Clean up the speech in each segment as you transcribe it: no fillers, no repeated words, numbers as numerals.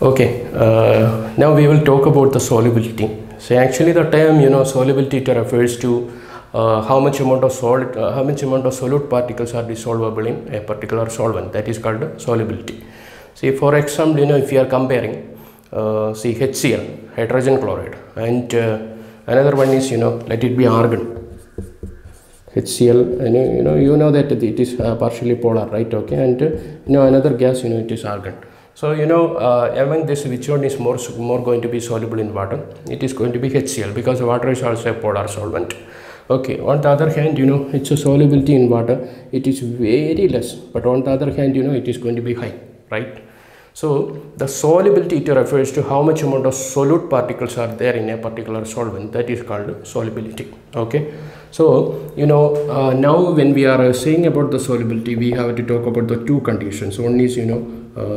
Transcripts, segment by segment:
Okay, now we will talk about the solubility. So actually the term solubility, it refers to how much amount of solute particles are dissolvable in a particular solvent. That is called solubility. See, for example, if you are comparing see HCl, hydrogen chloride, and another one is let it be argon. HCl, and you know that it is partially polar, right? Okay, and another gas, it is argon. So among this, which one is more going to be soluble in water? It is going to be HCl, because water is also a polar solvent. Okay, on the other hand, its solubility in water, it is very less, but on the other hand, it is going to be high, right? So the solubility, it refers to how much amount of solute particles are there in a particular solvent. That is called solubility. Okay, so now when we are saying about the solubility, we have to talk about the two conditions. One is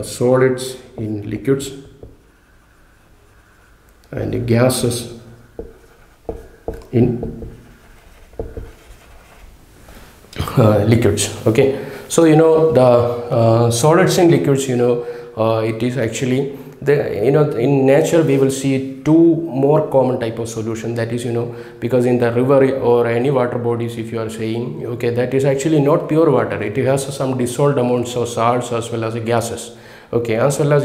solids in liquids and gases in liquids. Okay, so the solids in liquids, it is actually the in nature we will see two more common type of solution. That is because in the river or any water bodies, if you are saying, okay, that is actually not pure water. It has some dissolved amounts of salts as well as gases. Okay, as well as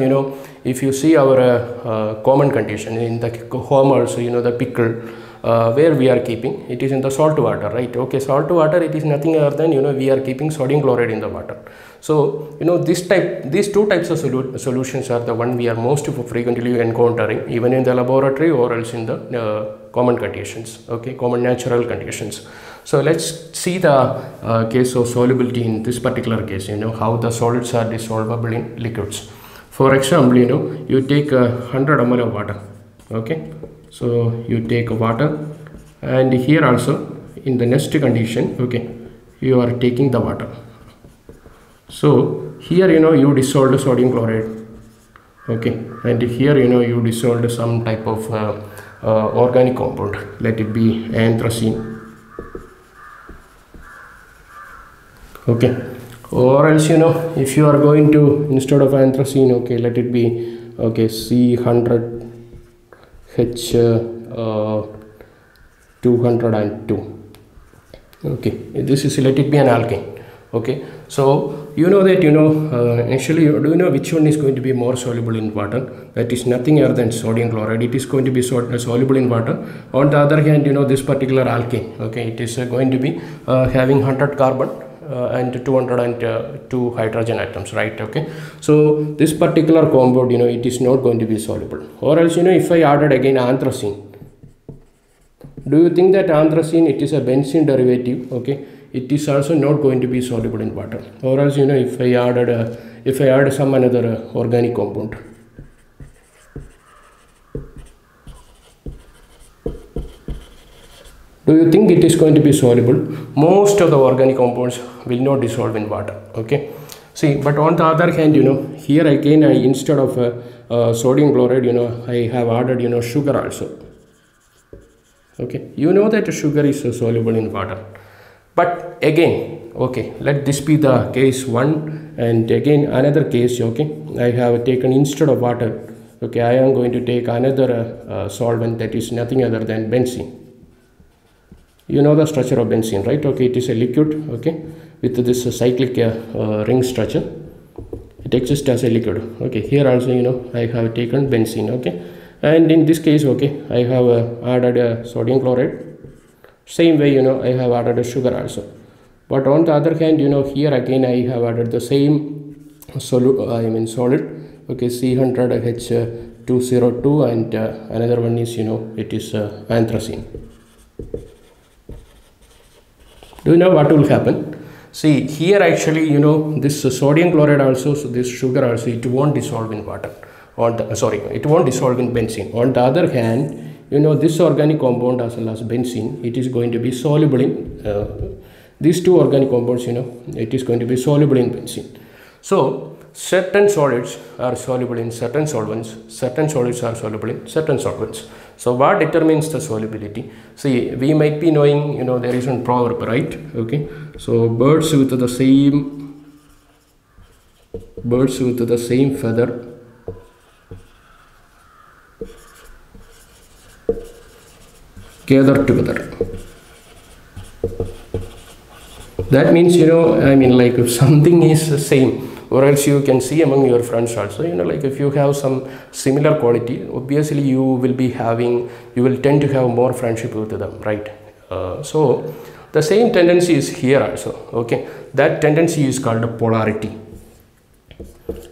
if you see our common condition in the home also, the pickle, where we are keeping, it is in the salt water, right? Okay, salt water, it is nothing other than we are keeping sodium chloride in the water. So these two types of solutions are the one we are most frequently encountering, even in the laboratory or else in the common conditions. Okay, common natural conditions. So let's see the case of solubility in this particular case. How the solids are dissolvable in liquids. For example, you take 100 ml of water. Okay, so you take water, and here also in the next condition, okay, you are taking the water. So here you dissolved sodium chloride, okay, and here you dissolved some type of organic compound, let it be anthracene. Okay, or else if you are going to, instead of anthracene, okay, let it be, okay, C100 H 202. Okay, this is, let it be an alkane. Okay, so that actually, do you know which one is going to be more soluble in water? That is nothing other than sodium chloride. It is going to be soluble in water. On the other hand, this particular alkane, okay, it is going to be having 100 carbon and 202 hydrogen atoms, right? Okay, so this particular compound, it is not going to be soluble. Or else, if I added again anthracene, do you think that anthracene, it is a benzene derivative? Okay, it is also not going to be soluble in water. Or else, if I add some another organic compound, do you think it is going to be soluble? Most of the organic compounds will not dissolve in water. Okay, see, but on the other hand, here again, instead of sodium chloride, I have added sugar also. Okay, that sugar is soluble in water. But again, okay, let this be the case 1, and again another case. Okay, I have taken, instead of water, okay, I am going to take another solvent, that is nothing other than benzene. The structure of benzene, right? Okay, it is a liquid, okay, with this cyclic ring structure. It exists as a liquid. Okay, here also I have taken benzene. Okay, and in this case, okay, I have added sodium chloride. Same way, I have added a sugar also. But on the other hand, here again I have added the same solid, okay, C100 H 202, and another one is it is anthracene. Do you know what will happen? See, here actually this sodium chloride also, so this sugar also, it won't dissolve in water. It won't dissolve in benzene. On the other hand, this organic compound as well as benzene, it is going to be soluble in these two organic compounds, it is going to be soluble in benzene. So certain solids are soluble in certain solvents, certain solids are soluble in certain solvents. So what determines the solubility? See, we might be knowing, there is one proverb, right? Okay, so birds with the same feather gather together. That means, you know, I mean, like if something is the same, or else you can see among your friends also, you know, like if you have some similar quality, obviously you will tend to have more friendship with them, right? So the same tendency is here also, okay? That tendency is called a polarity.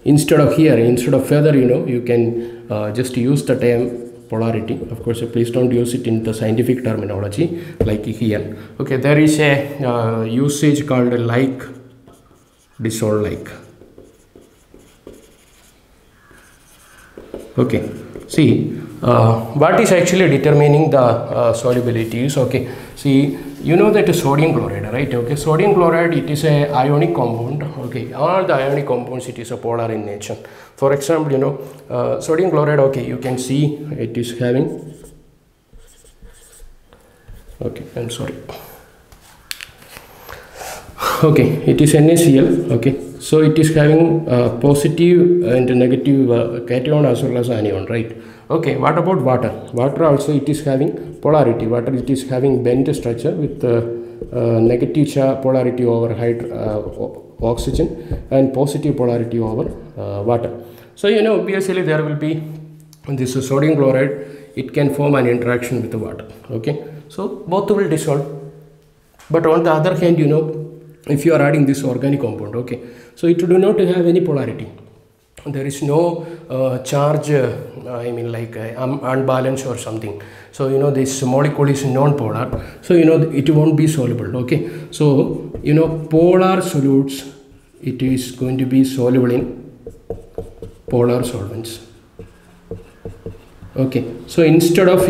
Instead of feather, you know, you can just use the term polarity. Of course, please don't use it in the scientific terminology like here. Okay, there is a usage called like, dissolve like. Okay, see what is actually determining the solubilities. Okay, see, you know that sodium chloride, right? Okay, sodium chloride, it is a ionic compound. Okay, all the ionic compounds, it is a polar in nature. For example, you know, sodium chloride, okay, you can see it is having, okay, I'm sorry, okay, it is NaCl. Okay, so it is having positive and negative cation as well as anion, right? Okay, what about water? Water also, it is having polarity. Water, it is having bent structure with negative polarity over oxygen and positive polarity over water. So, you know, obviously there will be this sodium chloride, it can form an interaction with the water. Okay, so both will dissolve. But on the other hand, you know, if you are adding this organic compound, okay, so it do not have any polarity. There is no charge, I mean, like unbalanced or something. So, you know, this molecule is non-polar. So, you know, it won't be soluble. Okay, so, you know, polar solutes, it is going to be soluble in polar solvents. Okay, so instead of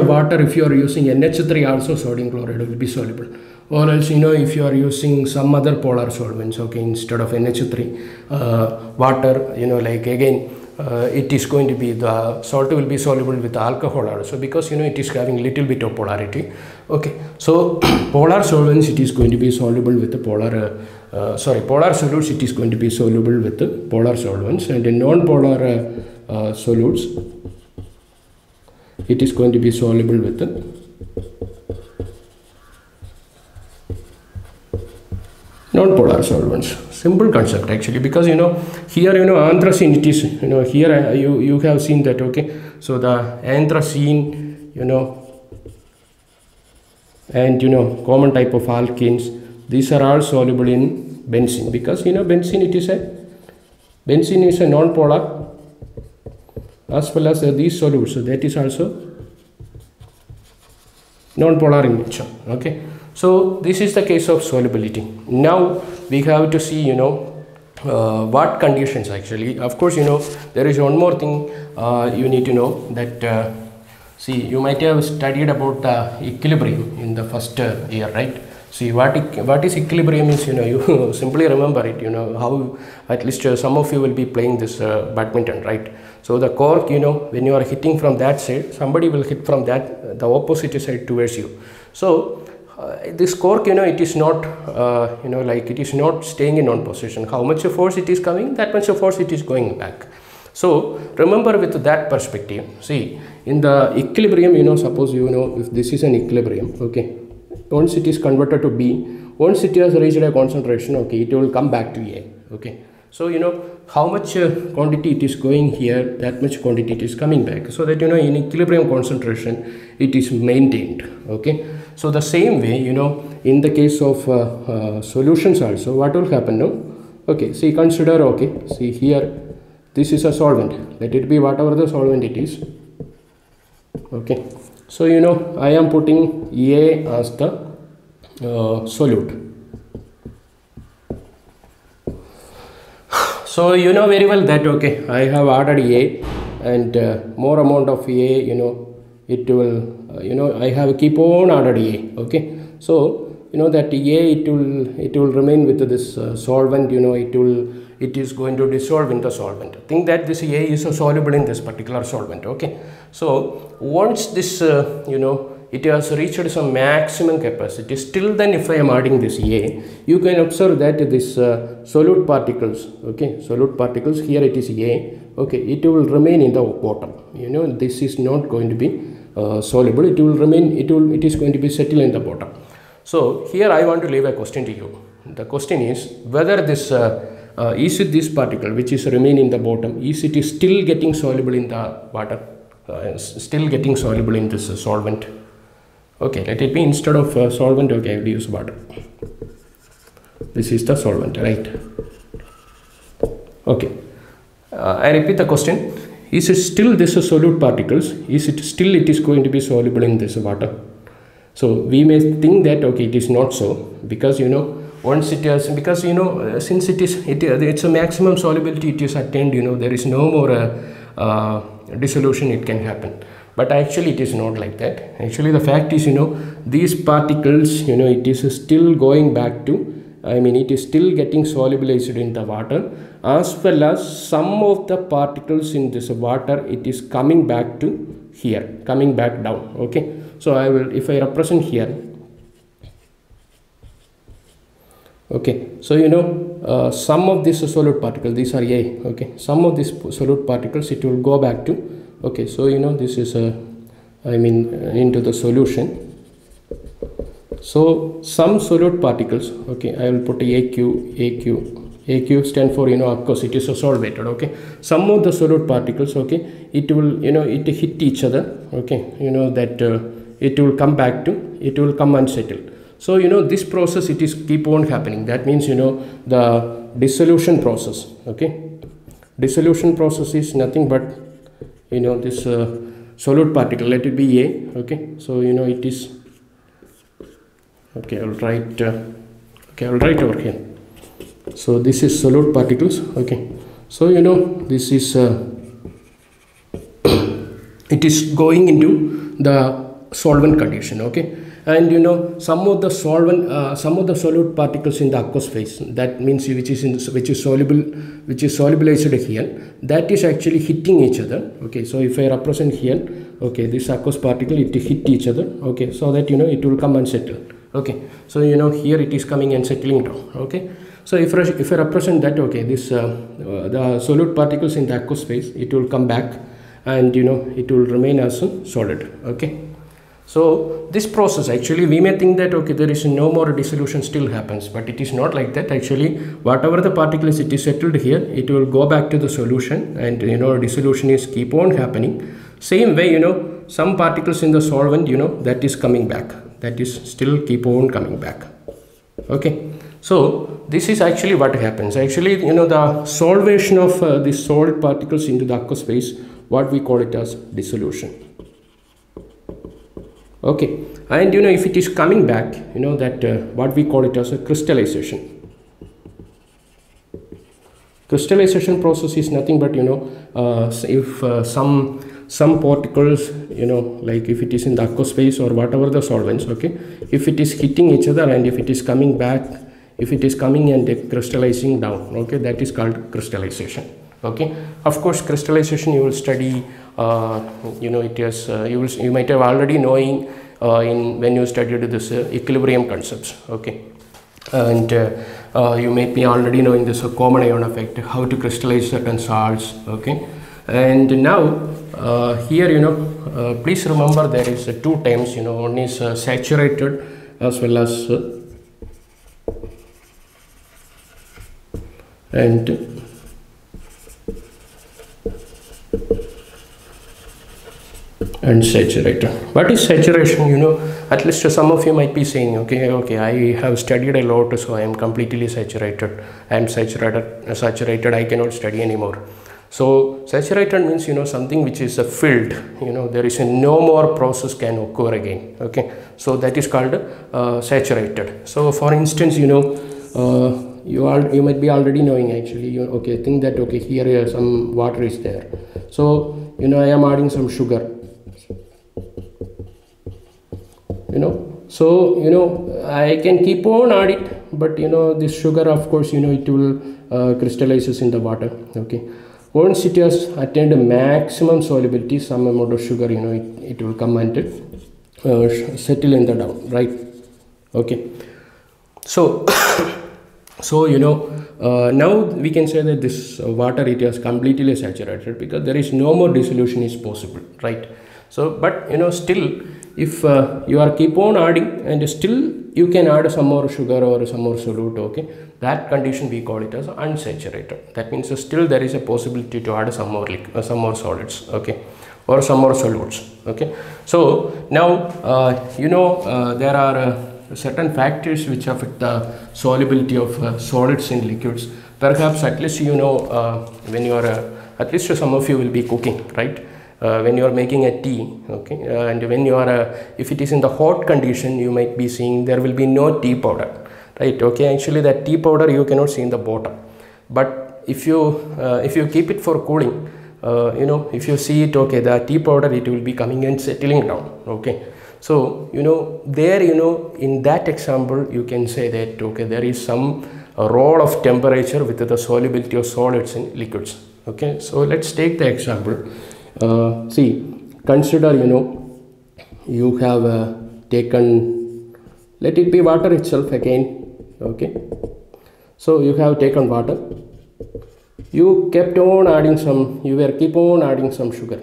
water, if you are using NH3, also sodium chloride will be soluble. Or else, you know, if you are using some other polar solvents, okay, instead of NH3, water, you know, like again, it is going to be, the salt will be soluble with alcohol also, because, you know, it is having little bit of polarity. Okay, so polar solvents, it is going to be soluble with the polar solutes, it is going to be soluble with the polar solvents, and in non-polar solutes, it is going to be soluble with the non-polar solvents. Simple concept actually, because, you know, here, you know, anthracene, it is, you know, here you have seen that. Okay, so the anthracene, you know, and, you know, common type of alkenes, these are all soluble in benzene, because, you know, benzene is a non-polar, as well as these solutes, so that is also non-polar in nature. Okay, so this is the case of solubility. Now we have to see, you know, what conditions actually. Of course, you know, there is one more thing you need to know, that see, you might have studied about the equilibrium in the first year, right? See, what is equilibrium is, you know, you simply remember it, you know, how at least some of you will be playing this badminton, right? So the cork, you know, when you are hitting from that side, somebody will hit from that, the opposite side towards you. So this cork, you know, it is not, you know, like it is not staying in one position. How much force it is coming, that much of force it is going back. So remember with that perspective, see, in the equilibrium, you know, suppose, you know, if this is an equilibrium, okay, once it is converted to B, once it has reached a concentration, okay, it will come back to A. Okay, so, you know, how much quantity it is going here, that much quantity it is coming back, so that, you know, in equilibrium concentration it is maintained. Okay, so the same way, you know, in the case of solutions also, what will happen now? Okay, see, consider, okay, see here, this is a solvent, let it be whatever the solvent it is. Okay, so, you know, I am putting A as the solute. So, you know very well that, okay, I have added A, and more amount of A, you know, it will, you know, I have keep on added A. Okay, so, you know, that A, it will remain with this solvent, you know, it is going to dissolve in the solvent. Think that this A is soluble in this particular solvent. Okay, so once this, you know, it has reached some maximum capacity, still then if I am adding this A, you can observe that this solute particles, okay, solute particles, here it is A, okay, it will remain in the bottom, you know, this is not going to be soluble, it will remain, it is going to be settled in the bottom. So here I want to leave a question to you. The question is whether this is it this particle which is remain in the bottom, is it is still getting soluble in the water, still getting soluble in this solvent. Okay, let it be instead of solvent, okay, I will use water. This is the solvent, right? Okay, I repeat the question. Is it still this solute particles? Is it still it is going to be soluble in this water? So we may think that okay, it is not so, because you know once it is, because you know since it's a maximum solubility it is attained, you know there is no more dissolution it can happen. But actually it is not like that. Actually the fact is, you know, these particles, you know, it is still going back to, I mean it is still getting solubilized in the water, as well as some of the particles in this water it is coming back to here, coming back down. Okay, so I will, if I represent here, okay, so you know some of this solute particle, these are A, okay, some of these solute particles it will go back to, okay, so you know this is I mean into the solution. So some solute particles, okay, I will put AQ stand for, you know, of course it is a solvated, okay. Some of the solute particles, okay, it will, you know, it hit each other, okay, you know that it will come back to, it will come unsettled. So you know this process it is keep on happening. That means, you know, the dissolution process, okay, dissolution process is nothing but, you know, this solute particle, let it be A, okay, so you know it is, okay, I will write okay, I will write over here. So this is solute particles, okay, so you know this is it is going into the solvent condition, okay, and you know some of the solvent some of the solute particles in the aqueous phase, that means which is soluble, which is solubilized here, that is actually hitting each other, okay. So if I represent here, okay, this aqueous particle it hit each other, okay, so that you know it will come unsettled, okay, so you know here it is coming and settling down, okay. So if I represent that, okay, this the solute particles in the aqueous phase it will come back and you know it will remain as a solid, okay. So this process, actually we may think that okay, there is no more dissolution still happens, but it is not like that. Actually whatever the particles it is settled here, it will go back to the solution, and you know dissolution is keep on happening. Same way, you know, some particles in the solvent, you know, that is coming back, that is still keep on coming back, okay. So this is actually what happens. Actually, you know, the solvation of the solid particles into the aqueous phase, what we call it as dissolution, okay. And you know if it is coming back, you know that what we call it as a crystallization. Crystallization process is nothing but, you know, if some particles, you know, like if it is in the aqueous phase or whatever the solvents, okay, if it is hitting each other and if it is coming back, if it is coming and crystallizing down, okay, that is called crystallization, okay. Of course crystallization you will study, you know, it is you might have already knowing in when you studied this equilibrium concepts, okay, and you may be already knowing this common ion effect, how to crystallize certain salts, okay. And now here, you know, please remember there is two terms, you know, one is saturated as well as and saturated. What is saturation? You know, at least some of you might be saying, okay, I have studied a lot, so I am completely saturated. I am saturated, I cannot study anymore. So saturated means, you know, something which is filled, you know, there is no more process can occur again, okay. So that is called saturated. So for instance, you know, you might be already knowing, actually, you okay, think that okay, here some water is there, so you know I am adding some sugar, you know, so you know I can keep on add it, but you know this sugar, of course, you know, it will crystallizes in the water, okay. Once it has attained a maximum solubility, some amount of sugar, you know, it will come and settle in the down, right, okay. So so you know now we can say that this water, it is completely saturated because there is no more dissolution is possible, right. So but still, if you are keep on adding and still you can add some more sugar or some more solute, okay, that condition we call it as unsaturated. That means still there is a possibility to add some more some more solids, okay, or some more solutes, okay. So now there are certain factors which affect the solubility of solids in liquids. Perhaps at least when you are at least some of you will be cooking, right? When you are making a tea, okay, and when you are if it is in the hot condition, you might be seeing there will be no tea powder, right? Okay, actually that tea powder you cannot see in the bottom, but if you keep it for cooling, if you see it, okay, the tea powder, it will be coming and settling down, okay. So there in that example you can say that, okay, there is some role of temperature with the solubility of solids in liquids, okay. So let's take the example. See, consider you have taken, let it be water itself again, okay. So you have taken water, you kept on adding some, you were keep on adding some sugar.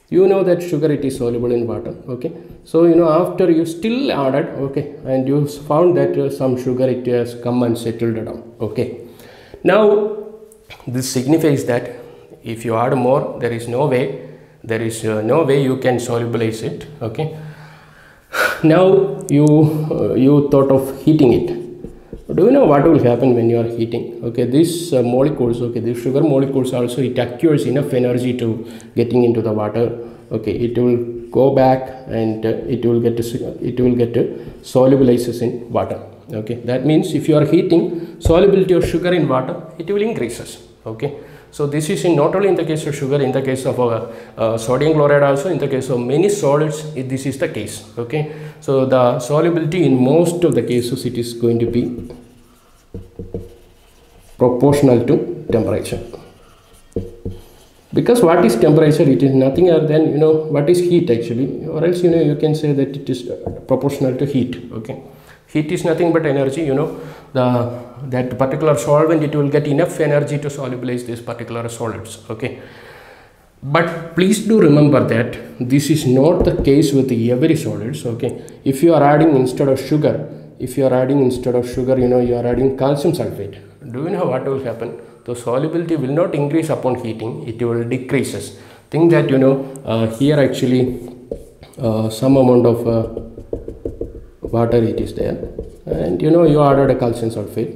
You know that sugar, it is soluble in water, okay. So after you still added, okay, and you found that some sugar, it has come and settled down, okay. Now this signifies that if you add more, there is no way you can solubilize it, okay. Now you thought of heating it. Do you know what will happen when you are heating? Okay, these molecules, okay, these sugar molecules also, it acquires enough energy to getting into the water, okay. It will go back and it will get solubilizes in water, okay. That means if you are heating, solubility of sugar in water, it will increases, okay. So this is not only in the case of sugar, in the case of sodium chloride also, in the case of many solids, this is the case, okay. So the solubility in most of the cases, it is going to be proportional to temperature. Because what is temperature? It is nothing other than what is heat actually, or else you can say that it is proportional to heat, okay. Heat is nothing but energy, that particular solvent, it will get enough energy to solubilize these particular solids, okay. But please do remember that this is not the case with every solids, okay. If you are adding instead of sugar, you are adding calcium sulfate, do you know what will happen? The solubility will not increase upon heating, it will decreases. Think that here actually some amount of water it is there, and you added a calcium sulfate,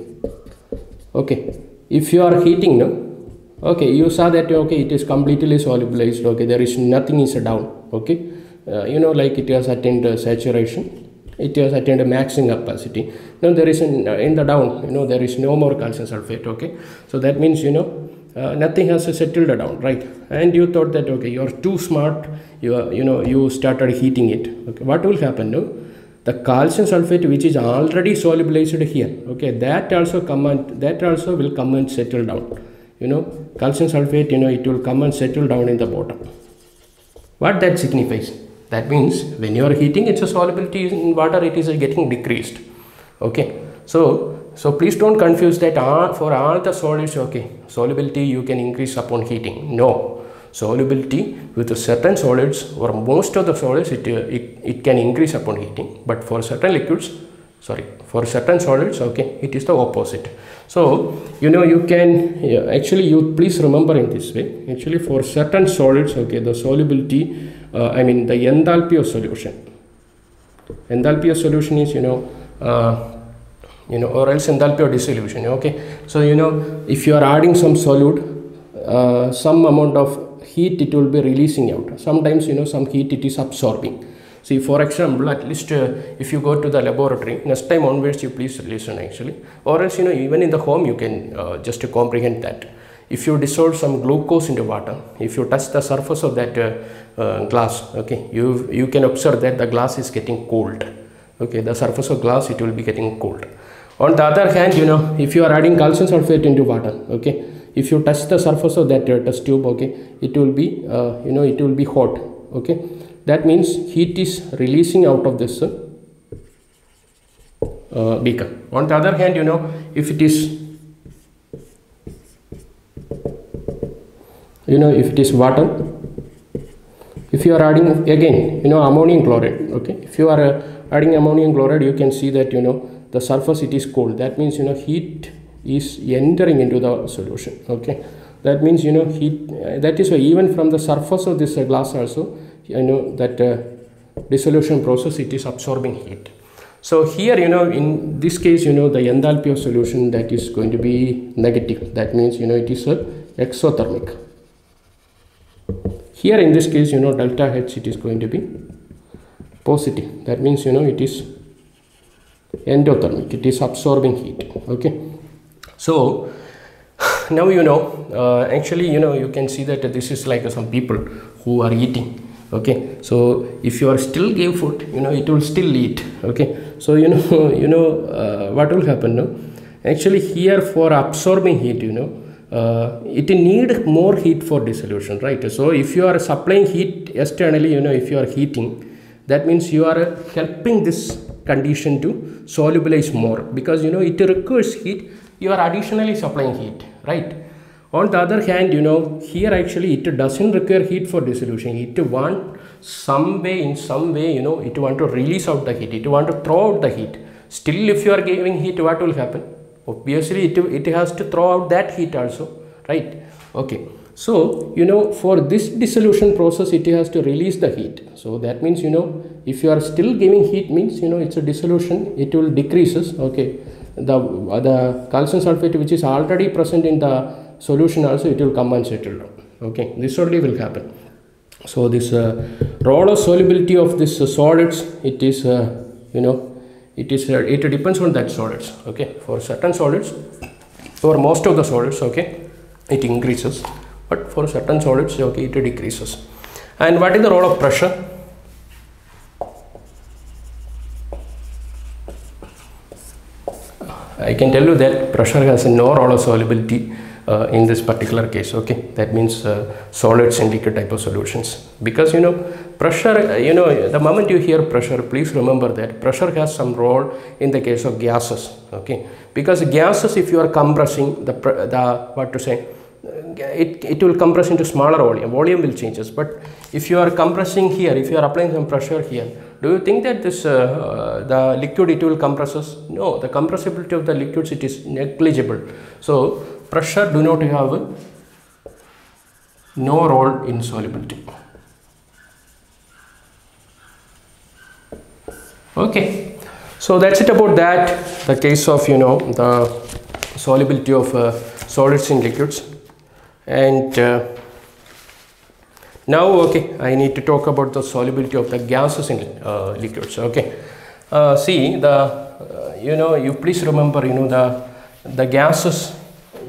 okay. If you are heating now, okay, you saw that, okay, it is completely solubilized, okay, there is nothing is down, okay, like it has attained saturation, it has attained a maximum capacity. Now there is in the down, there is no more calcium sulfate, okay. So that means nothing has settled down, right? And you thought that, okay, you are too smart, you started heating it, okay. What will happen now? The calcium sulfate, which is already solubilized here, okay, that also will come and settle down, calcium sulfate, it will come and settle down in the bottom. What that signifies? That means when you are heating, its solubility in water, it is getting decreased, okay. So please don't confuse that for all the solids, okay, solubility you can increase upon heating. No, solubility with certain solids or most of the solids, it can increase upon heating, but for certain liquids, for certain solids, okay, it is the opposite. So you can actually, you please remember in this way, actually for certain solids, okay, the solubility, the enthalpy of solution. Enthalpy of solution is or else enthalpy of dissolution, okay. So if you are adding some solute, some amount of heat it will be releasing out. Sometimes some heat it is absorbing. See, for example, at least if you go to the laboratory, next time onwards you please listen actually, or else even in the home you can just comprehend that. If you dissolve some glucose into water, if you touch the surface of that glass, okay, you can observe that the glass is getting cold, okay, the surface of glass, it will be getting cold. On the other hand, if you are adding calcium sulfate into water, okay, if you touch the surface of that test tube, okay, it will be it will be hot, okay. That means heat is releasing out of this beaker. On the other hand, if it is water, if you are adding again, you know, ammonium chloride, okay, if you are adding ammonium chloride, you can see that, you know, the surface it is cold. That means, you know, heat is entering into the solution. Okay, that means, you know, heat, that is why even from the surface of this glass also, you know, that dissolution process, it is absorbing heat. So here, you know, in this case, you know, the enthalpy of solution, that is going to be negative. That means, you know, it is exothermic. Here in this case, you know, delta H, it is going to be positive. That means, you know, it is endothermic, it is absorbing heat. Okay, so now, you know, actually, you know, you can see that this is like some people who are eating. Okay, so if you are still give food, you know, it will still eat. Okay, so you know, what will happen now? Actually, here for absorbing heat, you know, it need more heat for dissolution, right? So if you are supplying heat externally, you know, if you are heating, that means you are helping this condition to solubilize more, because, you know, it requires heat, you are additionally supplying heat, right? On the other hand, you know, here actually it doesn't require heat for dissolution. It want some way, in some way, you know, it want to release out the heat, it want to throw out the heat. Still, if you are giving heat, what will happen? Obviously, it has to throw out that heat also, right? Okay, so, you know, for this dissolution process, it has to release the heat. So that means, you know, if you are still giving heat, means, you know, it's a dissolution, it will decreases. Okay, the calcium sulfate which is already present in the solution also, it will come and settle down. Okay, this only will happen. So this role of solubility of this solids, it is you know, it depends on that solids. Okay, for certain solids, for most of the solids, okay, it increases, but for certain solids, okay, it decreases. And what is the role of pressure? I can tell you that pressure has no role of solubility in this particular case. Okay, that means solids and liquid type of solutions, because, you know, pressure, you know, the moment you hear pressure, please remember that pressure has some role in the case of gases. Okay, because gases, if you are compressing the what to say, it will compress into smaller volume will changes. But if you are compressing here, if you are applying some pressure here, do you think that this the liquid, it will compresses? No, the compressibility of the liquids, it is negligible. So pressure do not have no role in solubility. Okay, so that's it about that, the case of, you know, the solubility of solids in liquids. And now, okay, I need to talk about the solubility of the gases in liquids. Okay, see the you know, you please remember, you know, the gases,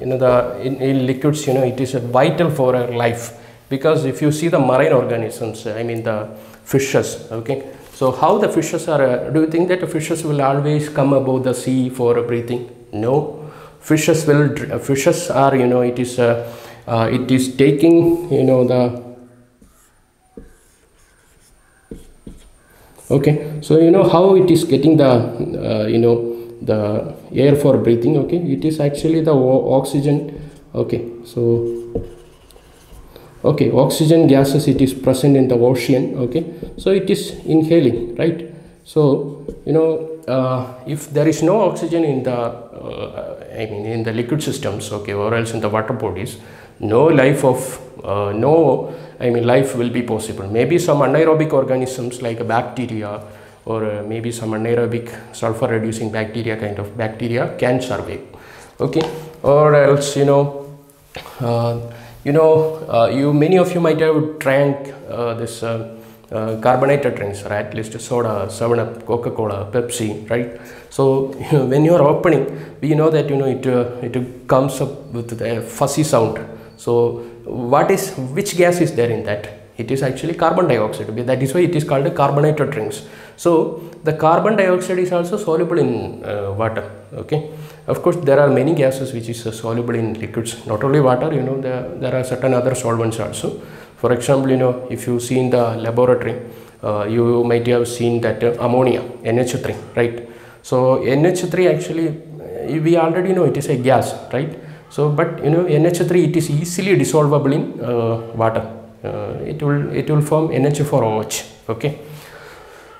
you know, in liquids, you know, it is vital for our life, because if you see the marine organisms, I mean the fishes. Okay, so how the fishes are, do you think that the fishes will always come above the sea for breathing? No, fishes are, you know, it is taking, you know, okay, so you know how it is getting the you know, the air for breathing. Okay, it is actually the oxygen. Okay, so okay, oxygen gases, it is present in the ocean. Okay, so it is inhaling, right? So, you know, if there is no oxygen in the I mean in the liquid systems, okay, or else in the water bodies, no life will be possible. Maybe some anaerobic organisms like bacteria, or maybe some anaerobic sulfur reducing bacteria, kind of bacteria, can survive. Okay, or else, you know, many of you might have drank this carbonated drinks, or at least soda, 7-Up, Coca-Cola, Pepsi, right? So when you are opening, we know that, you know, it comes up with the fuzzy sound. So which gas is there in that? It is actually carbon dioxide. That is why it is called a carbonated drinks. So the carbon dioxide is also soluble in water. Okay, of course there are many gases which is soluble in liquids, not only water. You know, there are certain other solvents also. For example, you know, if you see in the laboratory, you might have seen that ammonia, NH3, right? So NH3 actually, we already know it is a gas, right? So, but you know, NH3, it is easily dissolvable in water. it will form NH4OH. Okay,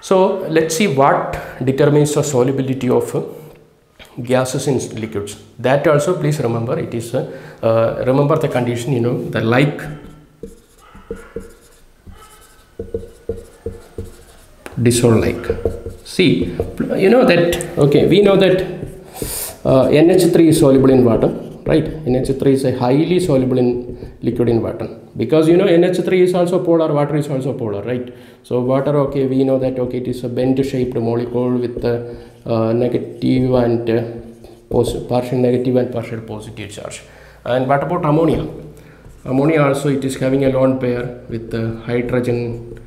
so let's see what determines the solubility of gases in liquids. That also please remember, it is remember the condition, you know, the like dissolve like. See, you know that, okay, we know that NH3 is soluble in water, right? NH3 is a highly soluble in liquid in water, because you know NH3 is also polar, water is also polar, right? So water, okay, we know that, okay, it is a bent shaped molecule with negative and partial negative and partial positive charge. And what about ammonia? Ammonia also, it is having a lone pair with hydrogen,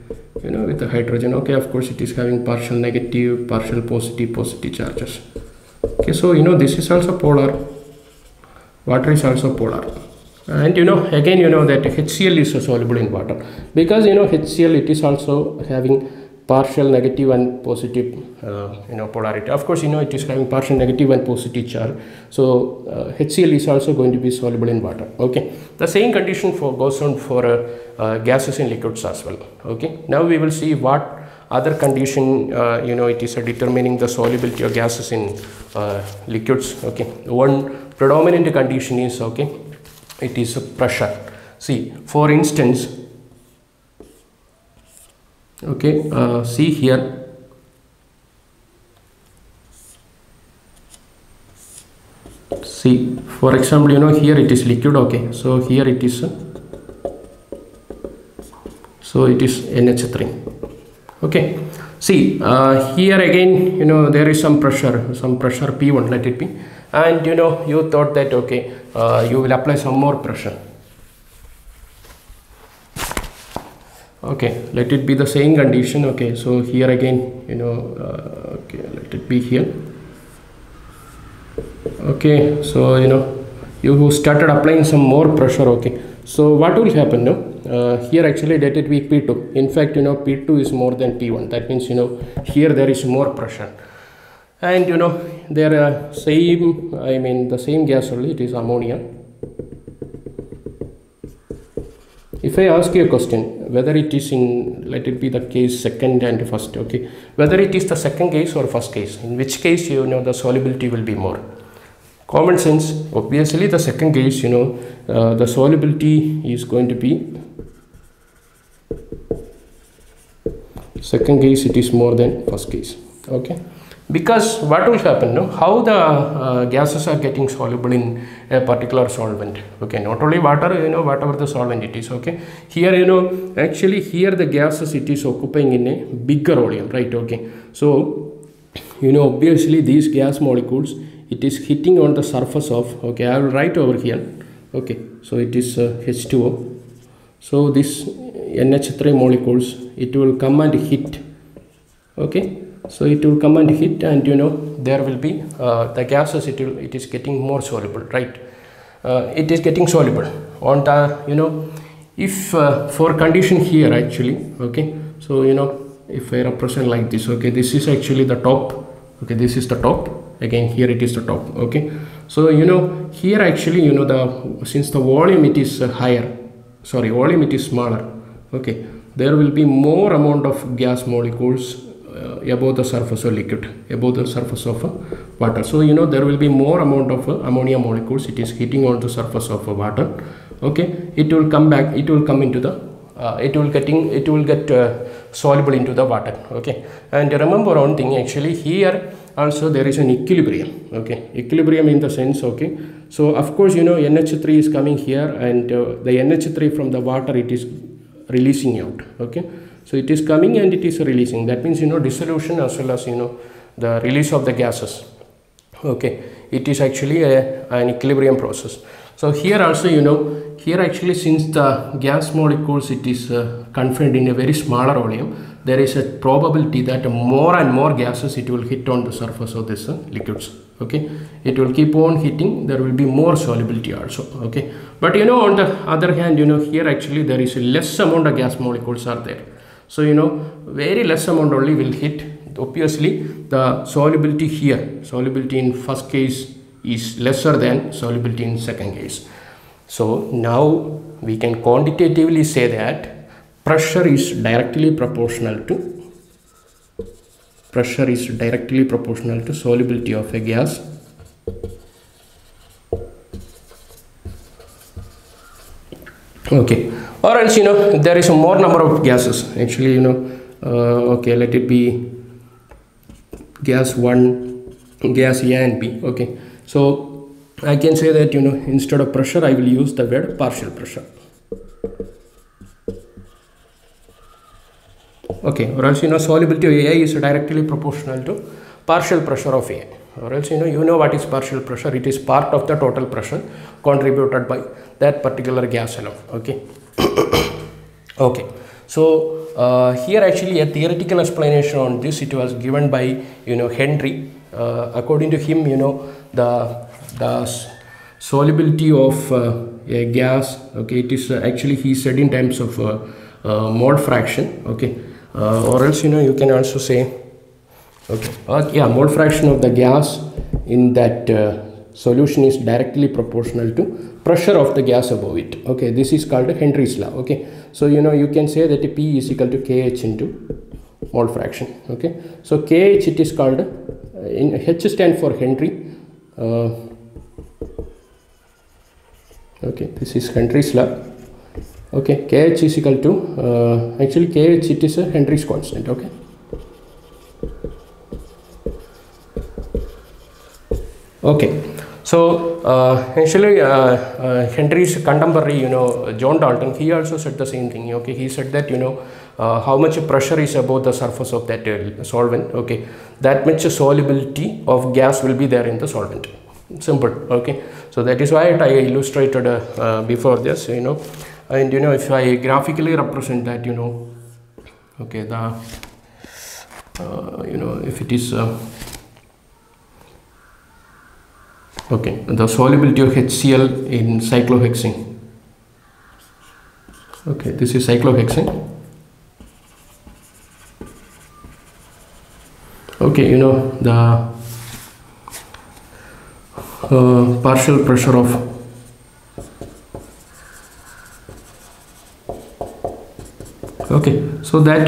you know, with the hydrogen. Okay, of course it is having partial negative, partial positive charges. Okay, so you know this is also polar, water is also polar. And you know, again, you know that HCl is soluble in water, because you know HCl, it is also having partial negative and positive you know, polarity. Of course, you know, it is having partial negative and positive charge, so HCl is also going to be soluble in water. Okay, the same condition goes on for gases in liquids as well. Okay, now we will see what other condition you know, it is determining the solubility of gases in liquids. Okay, one predominant condition is, okay, it is pressure. See, for instance, okay, see here, see, for example, you know, here it is liquid. Okay, so here it is, so it is NH3. Okay, see, here again, you know, there is some pressure P1, let it be, and you know, you thought that, okay, you will apply some more pressure. Okay, let it be the same condition. Okay, so here again, you know, okay, let it be here. Okay, so you know, you started applying some more pressure. Okay, so what will happen now? Here actually let it be P2. In fact, you know, P2 is more than P1. That means, you know, here there is more pressure, and you know, there are same, I mean the same gas only, it is ammonia. If I ask you a question, whether it is in, let it be the case second and first, okay, whether it is the second case or first case, in which case, you know, the solubility will be more? Common sense, obviously the second case, you know, the solubility is going to be, second case, it is more than first case. Okay, because what will happen now, how the gases are getting soluble in a particular solvent. Okay, not only water, you know, whatever the solvent it is. Okay, here, you know, actually here the gases, it is occupying in a bigger volume, right? Okay, so you know, obviously these gas molecules, it is hitting on the surface of, okay, I will write over here. Okay, so it is H2O. So this NH3 molecules, it will come and hit. Okay, so it will come and hit, and you know, there will be the gases, it is getting more soluble, right? It is getting soluble on the, you know, if for condition here actually, okay, so you know, if I represent like this, okay, this is actually the top. Okay, this is the top, again here it is the top. Okay, so you know, here actually, you know, the, since the volume it is higher, sorry, volume it is smaller. Okay, there will be more amount of gas molecules above the surface of liquid, above the surface of water. So you know, there will be more amount of ammonia molecules, it is hitting on the surface of water. Okay, it will come back, it will come into the it will get soluble into the water. Okay, and remember one thing, actually here also there is an equilibrium. Okay, equilibrium in the sense, okay, so of course, you know, NH3 is coming here, and the NH3 from the water, it is releasing out. Okay, so it is coming and it is releasing. That means, you know, dissolution as well as, you know, the release of the gases. Okay, it is actually an equilibrium process. So here also, you know, here actually, since the gas molecules, it is confined in a very smaller volume, there is a probability that more and more gases, it will hit on the surface of this liquids. Okay, it will keep on hitting, there will be more solubility also. Okay, but you know, on the other hand, you know, here actually there is a less amount of gas molecules are there. So you know, very less amount only will hit. Obviously the solubility here, solubility in first case is lesser than solubility in second case. So now we can quantitatively say that pressure is directly proportional to solubility of a gas okay. Or else, you know, there is a more number of gases actually, you know, okay, let it be gas 1, gas A and B. Okay, so I can say that, you know, instead of pressure I will use the word partial pressure. Okay, or else, you know, solubility of A is directly proportional to partial pressure of A. Or else, you know what is partial pressure. It is part of the total pressure contributed by that particular gas alone. Okay. Okay, so here actually a theoretical explanation on this, it was given by, you know, Henry. According to him, you know, the solubility of a gas, okay, it is actually, he said in terms of mole fraction. Okay, or else, you know, you can also say, okay, yeah, mole fraction of the gas in that solution is directly proportional to pressure of the gas above it. Okay, this is called Henry's law. Okay, so, you know, you can say that P is equal to Kh into mole fraction. Okay, so Kh, it is called in H stand for Henry. Okay, this is Henry's law. Okay, Kh is equal to actually Kh, it is a Henry's constant. Okay, okay. So actually Henry's contemporary, you know, John Dalton, he also said the same thing. Okay, he said that, you know, how much pressure is above the surface of that solvent, okay, that much solubility of gas will be there in the solvent. Simple. Okay, so that is why I illustrated before this, you know. And, you know, if I graphically represent that, you know, okay, the you know, if it is okay, the solubility of HCl in cyclohexane. Okay, this is cyclohexane. Okay, you know, the partial pressure of okay, so that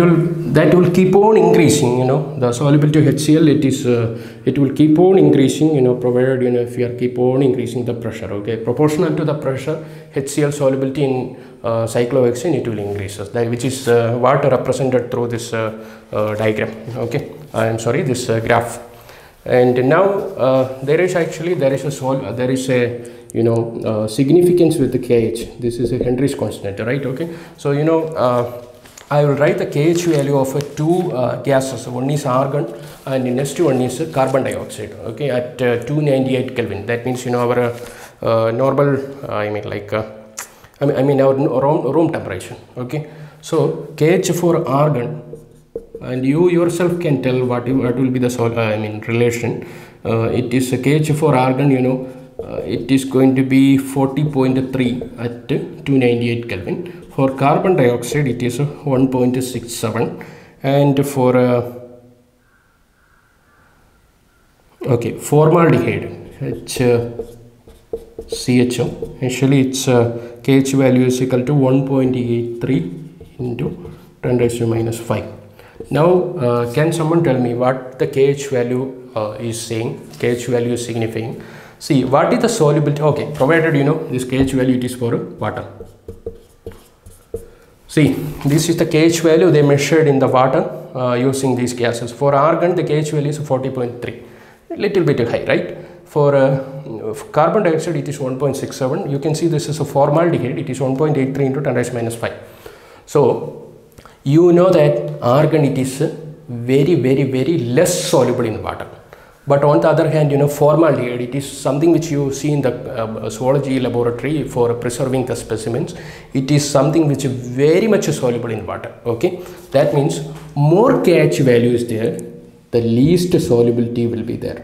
will keep on increasing, you know, the solubility of HCl, it will keep on increasing, you know, provided, you know, if we are keep on increasing the pressure. Okay, proportional to the pressure, HCl solubility in cyclohexane, it will increase, that which is what represented through this diagram. Okay, I am sorry, this graph. And now there is a you know, significance with the Kh. This is a Henry's constant, right? Okay, so, you know, I will write the Kh value of two gases. One is argon and the next one is carbon dioxide. Okay, at 298 Kelvin. That means, you know, our normal, I mean, like I mean our room temperature. Okay, so Kh for argon, and you yourself can tell what will be the relation. It is Kh for argon, you know, it is going to be 40.3 at 298 Kelvin. For carbon dioxide, it is 1.67, and for okay, formaldehyde, CHO, actually its Kh value is equal to 1.83 into 10 raised to minus 5. Now can someone tell me what the Kh value is saying? Kh value is signifying, see, what is the solubility? Okay, provided, you know, this Kh value, it is for water. See, this is the Kh value they measured in the water using these gases. For argon, the Kh value is 40.3, a little bit high, right? For carbon dioxide, it is 1.67. You can see this is a formaldehyde, it is 1.83 into 10 raised minus 5. So, you know that argon, it is very, very, very less soluble in water. But on the other hand, you know, formaldehyde, it is something which you see in the zoology laboratory for preserving the specimens. It is something which is very much soluble in water. Okay, that means more Kh value is there, the least solubility will be there.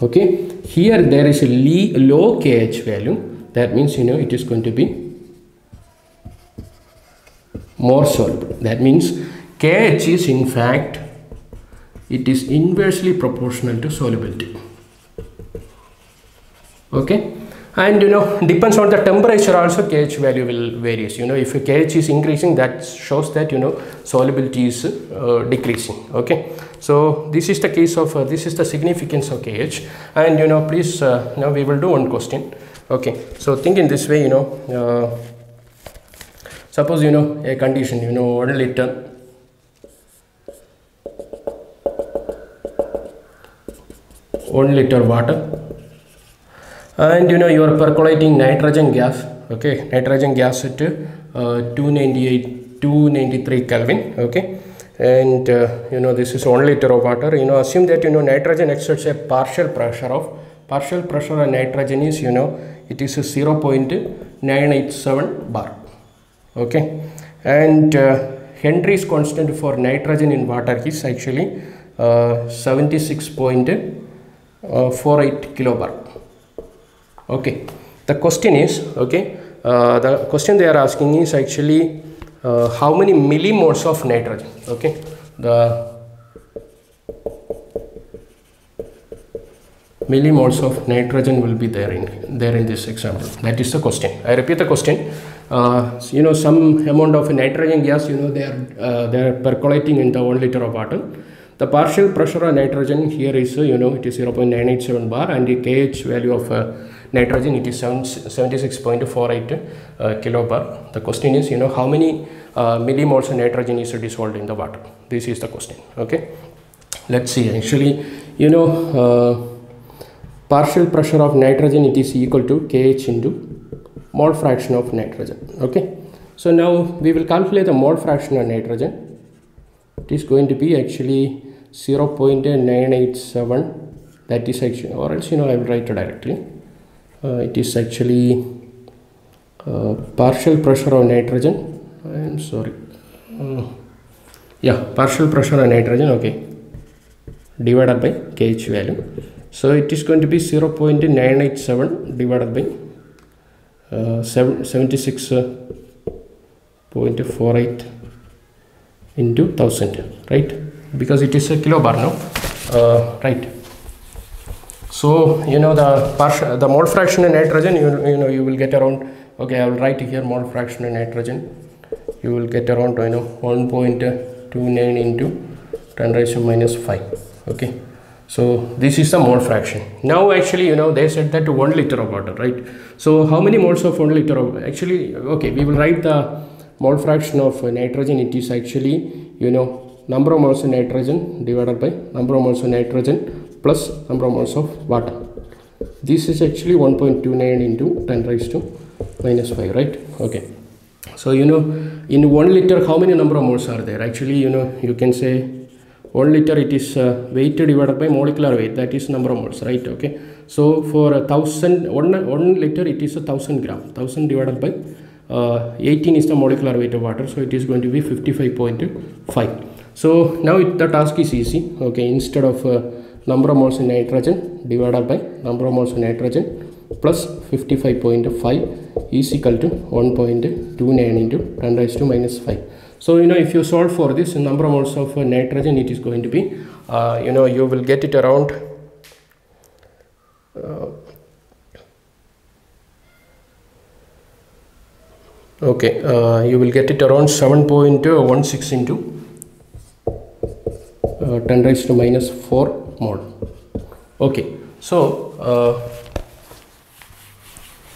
Okay, here there is a low Kh value, that means, you know, it is going to be more soluble. That means Kh is, in fact, it is inversely proportional to solubility. Okay, and depends on the temperature also, KH value will varies. If KH is increasing, that shows that solubility is decreasing. Okay, so this is the case of this is the significance of KH. And please, now we will do one question. Okay, so think in this way. Suppose a condition, 1 liter water, and you are percolating nitrogen gas. Okay, nitrogen gas at 293 Kelvin. Okay, and this is 1 liter of water. Assume that nitrogen exerts a partial pressure of nitrogen is it is 0.987 bar. Okay, and Henry's constant for nitrogen in water is actually 76.48 kilobar. Okay, the question is, the question they are asking is actually how many millimoles of nitrogen. Okay, the millimoles of nitrogen will be there in this example. That is the question. I repeat the question. Some amount of nitrogen gas, they are percolating in the 1 liter of water. The partial pressure of nitrogen here is it is 0.987 bar, and the KH value of nitrogen, it is 76.48 kilobar. The question is how many millimoles of nitrogen is dissolved in the water. This is the question. Okay, let's see. Actually, partial pressure of nitrogen, it is equal to KH into mole fraction of nitrogen. Okay, so now we will calculate the mole fraction of nitrogen. It is going to be actually 0.987. that is actually, or else I will write it directly. It is actually partial pressure of nitrogen. I am sorry, partial pressure of nitrogen, okay, divided by KH value. So it is going to be 0.987 divided by 76.48 into 1000, right? Because it is a kilobar now, right? So the mole fraction of nitrogen, you will get around, okay, I will write here mole fraction of nitrogen. You will get around 1.29 into 10 raised to minus 5. Okay, so this is the mole fraction. Now actually they said that 1 liter of water, right? So how many moles of 1 liter of, actually, okay, we will write the mole fraction of nitrogen. It is actually number of moles of nitrogen divided by number of moles of nitrogen plus number of moles of water. This is actually 1.29 into 10 raised to minus 5, right? Okay, so in 1 liter how many number of moles are there? Actually you can say 1 liter, it is weight divided by molecular weight, that is number of moles, right? Okay, so for 1 liter, it is 1000 gram. 1000 divided by 18 is the molecular weight of water, so it is going to be 55.5. So now the task is easy. Okay, instead of number of moles of nitrogen divided by number of moles of nitrogen plus 55.5 is equal to 1.29 into 10 raised to minus 5. So if you solve for this number of moles of nitrogen, it is going to be you will get it around you will get it around 7.16 into 10 raised to minus 4 mole. Okay, so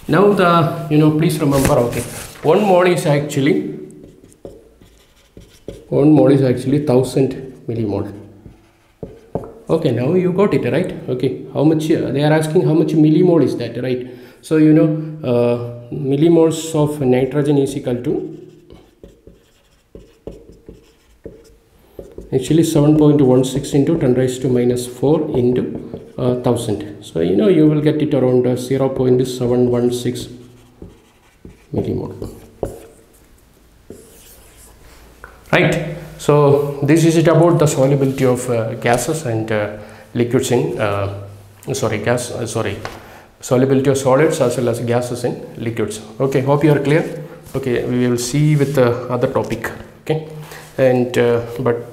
now the please remember, okay, 1 mole is actually 1000 millimole. Okay, now you got it, right? Okay, how much they are asking, how much millimole is that, right? So millimoles of nitrogen is equal to actually 7.16 into 10 raised to minus 4 into 1000. So you will get it around 0.716 millimole, right? So this is it about the solubility of gases and liquids in solubility of solids as well as gases in liquids. Okay, hope you are clear. Okay, we will see with the other topic. Okay, and but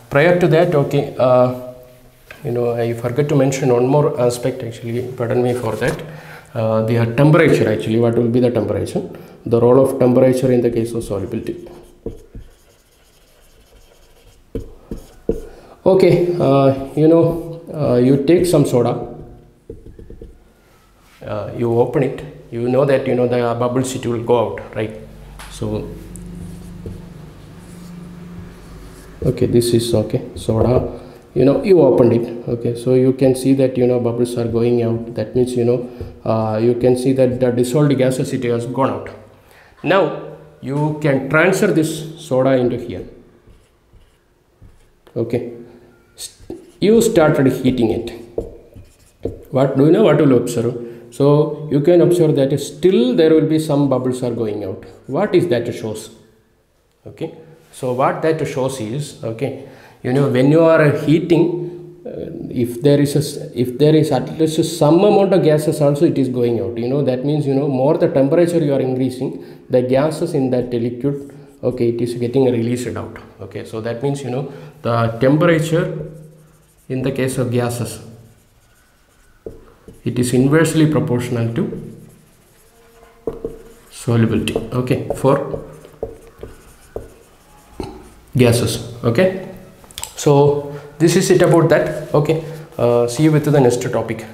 prior to that, okay, I forgot to mention one more aspect actually, pardon me for that. The temperature actually, what will be the temperature? The role of temperature in the case of solubility. Okay, you take some soda, you open it, you know that the bubbles, it will go out, right? So okay, this is okay, soda, you opened it, okay, so you can see that bubbles are going out. That means you can see that the dissolved gases, it has gone out. Now you can transfer this soda into here. Okay, you started heating it. What do you know what will observe? So you can observe that still there will be some bubbles are going out. What is that shows? Okay, so what that shows is, okay, when you are heating, if there is at least some amount of gases also, it is going out. That means more the temperature you are increasing, the gases in that liquid, okay, it is getting released out. Okay, so that means the temperature in the case of gases, it is inversely proportional to solubility, okay, for gases. Okay, so this is it about that. Okay, see you with the next topic.